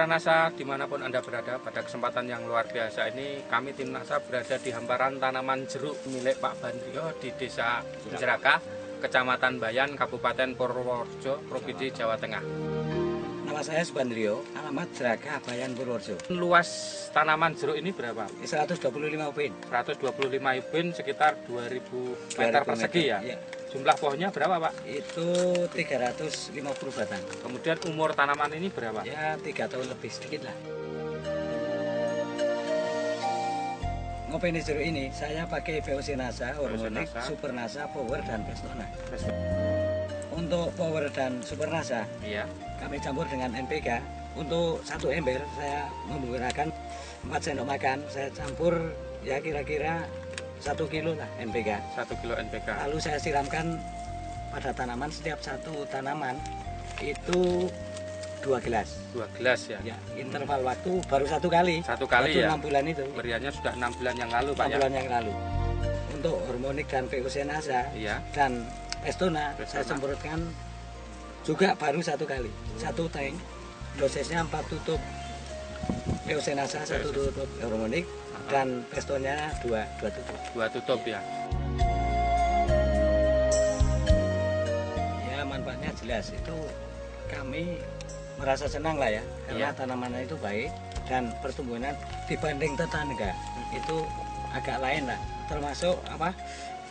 Mitra NASA dimanapun Anda berada, pada kesempatan yang luar biasa ini kami tim NASA berada di hamparan tanaman jeruk milik Pak Bandrio di Desa Jeraka, Kecamatan Bayan, Kabupaten Purworejo, Provinsi Jawa Tengah. Nama saya Subandrio, alamat Jeraka, Bayan, Purworejo. Luas tanaman jeruk ini berapa? 125 ubin. 125 ubin sekitar 2000 meter persegi ya? Ya. Jumlah pohonnya berapa Pak? Itu 350 batang. Kemudian umur tanaman ini berapa? Ya 3 tahun lebih sedikit lah. Ngopeni jeruk ini saya pakai VOC NASA, Hormonik, Super NASA, Power, dan Pestona. Untuk Power dan Super NASA, iya, kami campur dengan NPK. Untuk 1 ember saya menggunakan 4 sendok makan. Saya campur ya kira-kira 1 kilo lah NPK. 1 kilo NPK. Lalu saya siramkan pada tanaman, setiap satu tanaman itu 2 gelas. 2 gelas ya? Ya, interval waktu baru 1 kali. 1 kali ya? 6 bulan itu. Beriannya sudah 6 bulan yang lalu Pak 6 ya? bulan yang lalu. Untuk Hormonik dan VOC NASA iya, dan Pestona saya semprotkan juga baru 1 kali. 1 tank, dosisnya 4 tutup VOC NASA, 1 tutup Hormonik, dan Pestonnya 2 tutup. 2 tutup ya. Ya manfaatnya jelas, itu kami merasa senang lah ya, karena tanamannya itu baik dan pertumbuhannya dibanding tetangga itu agak lain lah, termasuk apa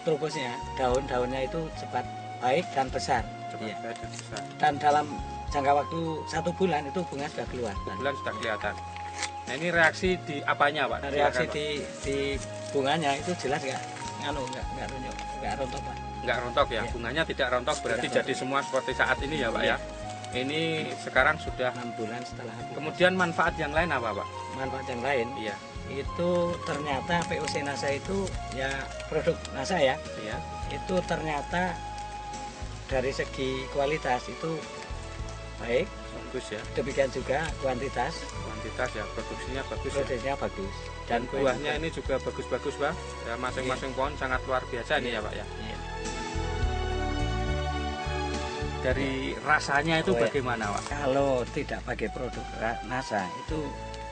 trobosnya, daun-daunnya itu cepat baik dan besar. Cepat baik dan besar. Dan dalam jangka waktu 1 bulan itu bunga sudah keluar. 1 bulan sudah kelihatan. Nah ini reaksi di apanya Pak? Nah, reaksi di bunganya itu jelas nggak rontok Pak. Nggak rontok ya? Bunganya tidak rontok, berarti tidak jadi rontok. Semua seperti saat ini ya Pak ya? Ini sekarang sudah 6 bulan setelah aplikasi. Kemudian manfaat yang lain apa Pak? Manfaat yang lain? Iya. Itu ternyata VOC NASA itu ya produk NASA ya. Iya. Itu ternyata dari segi kualitas itu baik. Bagus ya. Demikian juga kuantitas ya, produksinya bagus. Produksinya bagus. Dan buahnya ini juga bagus-bagus Pak. Ya, masing-masing pohon sangat luar biasa ini ya Pak ya. Iya. Dari rasanya itu bagaimana Pak? Kalau tidak pakai produk NASA itu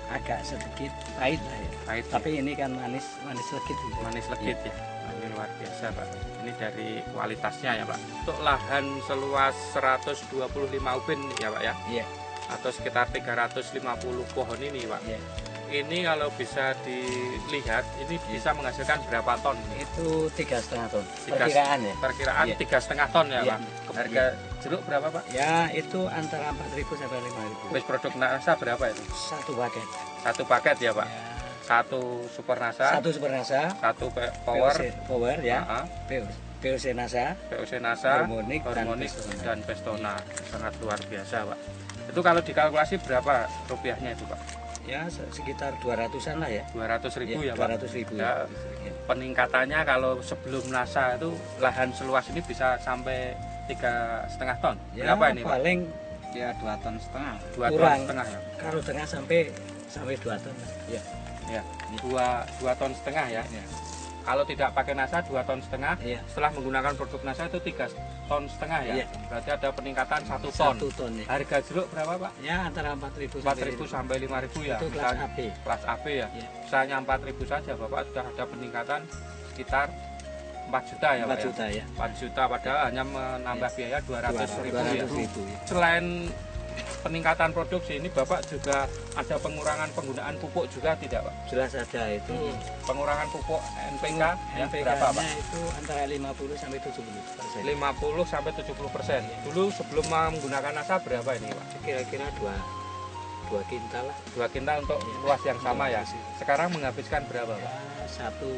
agak sedikit pahit lah ya. Pahit. Tapi ini kan manis legit. Manis legit ya. Ini luar biasa Pak. Ini dari kualitasnya ya Pak. Untuk lahan seluas 125 ubin ya Pak ya. Iya. Atau sekitar 350 pohon ini Pak. Iya. Ini kalau bisa dilihat ini bisa menghasilkan berapa ton? Itu 3,5 ton. Perkiraan ya. Perkiraan 3,5 ton ya Pak. Harga jeruk berapa Pak? Ya itu antara 4.000 sampai 5.000. Base produk NASA berapa itu? 1 paket. 1 paket ya Pak. Ya. 1 Super NASA. 1 Super NASA. 1 Power. Power ya. VOC NASA. VOC NASA. Hormonik dan Pestona. Sangat luar biasa Pak. Itu kalau dikalkulasi berapa rupiahnya itu Pak? Ya sekitar 200-an lah ya. 200.000 ya Pak. 200.000. Ya, peningkatannya kalau sebelum NASA itu lahan seluas ini bisa sampai 3,5 ton. Ya, berapa ini paling Pak? Ya 2,5 ton. 2 ton setengah ya. Kalau tengah sampai 2 ton. Ya. Ya. 2 ton setengah ya. Ya. Kalau tidak pakai NASA 2 ton setengah. Ya. Setelah menggunakan produk NASA itu 3 ton setengah ya. Ya. Berarti ada peningkatan 1 ton. 1 ton ya. Harga jeruk berapa Pak? Ya antara 4.000 sampai 5.000 ya. Itu kelas AB. Kelas AB ya. Ya. Misalnya 4.000 saja Bapak sudah ada peningkatan sekitar 4 juta ya 4 Pak juta ya. 4 juta padahal hanya menambah biaya 200.000 ya. Selain peningkatan produksi ini Bapak juga ada pengurangan penggunaan pupuk juga tidak Pak? Jelas ada itu. Pengurangan pupuk NPK ya berapa Pak? Itu antara 50 sampai 70%. 50 sampai 70%. Dulu sebelum menggunakan NASA berapa ini Pak? Kira-kira 2 kintal lah. 2 kintal untuk luas yang sama ya. Sekarang menghabiskan berapa Pak? Satu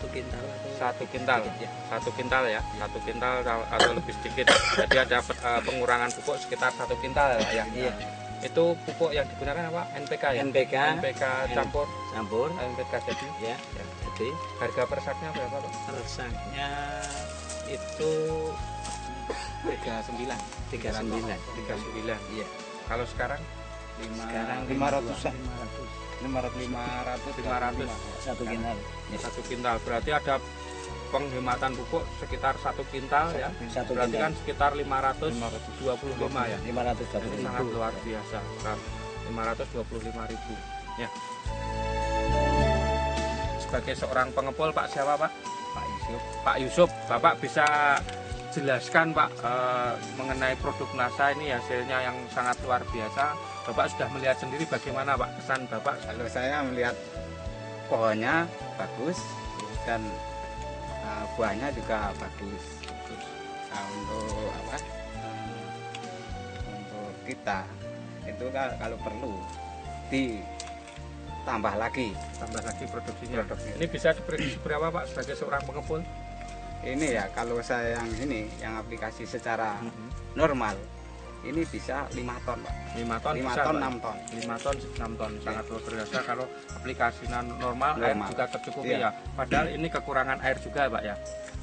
kintal atau 1 kintal. ya. 1 kintal ya. 1 kintal atau lebih sedikit. Jadi ada pengurangan pupuk sekitar 1 kintal ya. Iya. Itu pupuk yang digunakan apa? NPK ya? NPK campur NPK jadi ya. Jadi harga per saknya berapa Pak? Per saknya itu 39. 39. Iya. Kalau sekarang 500-an. 500 1 kintal. Ya. 1 kintal. Berarti ada penghematan pupuk sekitar 1 kintal ya. Berarti kan sekitar 525 ya. 525. Ini sangat luar biasa. 525.000 ya. Sebagai seorang pengepul Pak siapa Pak? Pak Yusuf. Pak Yusuf, Bapak bisa jelaskan Pak mengenai produk NASA ini hasilnya yang sangat luar biasa. Bapak sudah melihat sendiri bagaimana Pak kesan Bapak? Kalau saya melihat pohonnya bagus dan buahnya juga bagus. Nah, untuk apa? Untuk kita itu kalau perlu ditambah lagi Produksinya. Ini bisa diprediksi berapa Pak sebagai seorang pengepul? Ini ya kalau saya yang aplikasi secara normal ini bisa 5 ton Pak. 5 ton 5 bisa, ton Pak? 6 ton 5 ton 6 ton sangat luar biasa. Kalau aplikasi normal air juga tercukupi Iya. ya. Padahal ini kekurangan air juga Pak ya.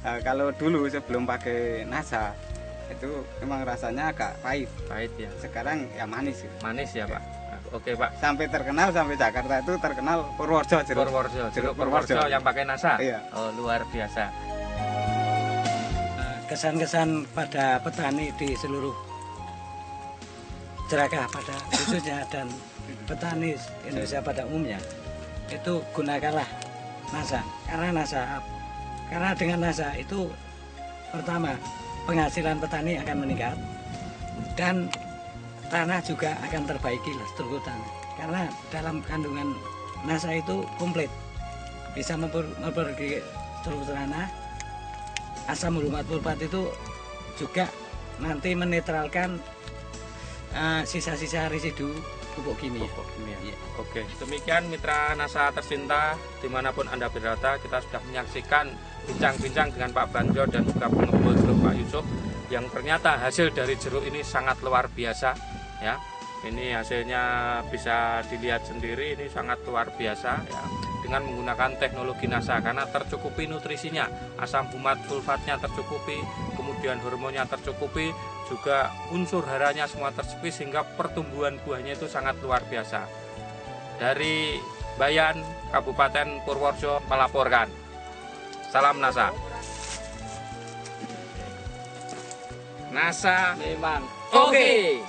Nah, kalau dulu sebelum pakai NASA itu memang rasanya agak pahit. Pahit ya. Sekarang ya manis gitu. Manis ya Pak. Oke Pak. Sampai terkenal sampai Jakarta itu terkenal Purworejo jeruk. Jeruk Purworejo yang pakai NASA. Iya. Oh, luar biasa. Kesan-kesan pada petani di seluruh Jerakah pada khususnya dan petani Indonesia pada umumnya itu gunakanlah NASA. Karena dengan NASA itu pertama penghasilan petani akan meningkat dan tanah juga akan terbaiki lah struktur tanah. Karena dalam kandungan NASA itu komplit, bisa memperbaiki struktur tanah. Asam hurumat fosfat itu juga nanti menetralkan sisa-sisa residu pupuk kimia. Ya. Oke, demikian mitra NASA tercinta dimanapun Anda berada, kita sudah menyaksikan bincang-bincang dengan Pak Bandrio dan juga pengepul jeruk Pak Yusuf yang ternyata hasil dari jeruk ini sangat luar biasa ya. Ini hasilnya bisa dilihat sendiri, ini sangat luar biasa ya, dengan menggunakan teknologi NASA karena tercukupi nutrisinya, asam hurumat sulfatnya tercukupi, kemudian hormonnya tercukupi, juga unsur haranya semua tercukupi sehingga pertumbuhan buahnya itu sangat luar biasa. Dari Bayan, Kabupaten Purworejo melaporkan. Salam NASA. NASA Memang oke.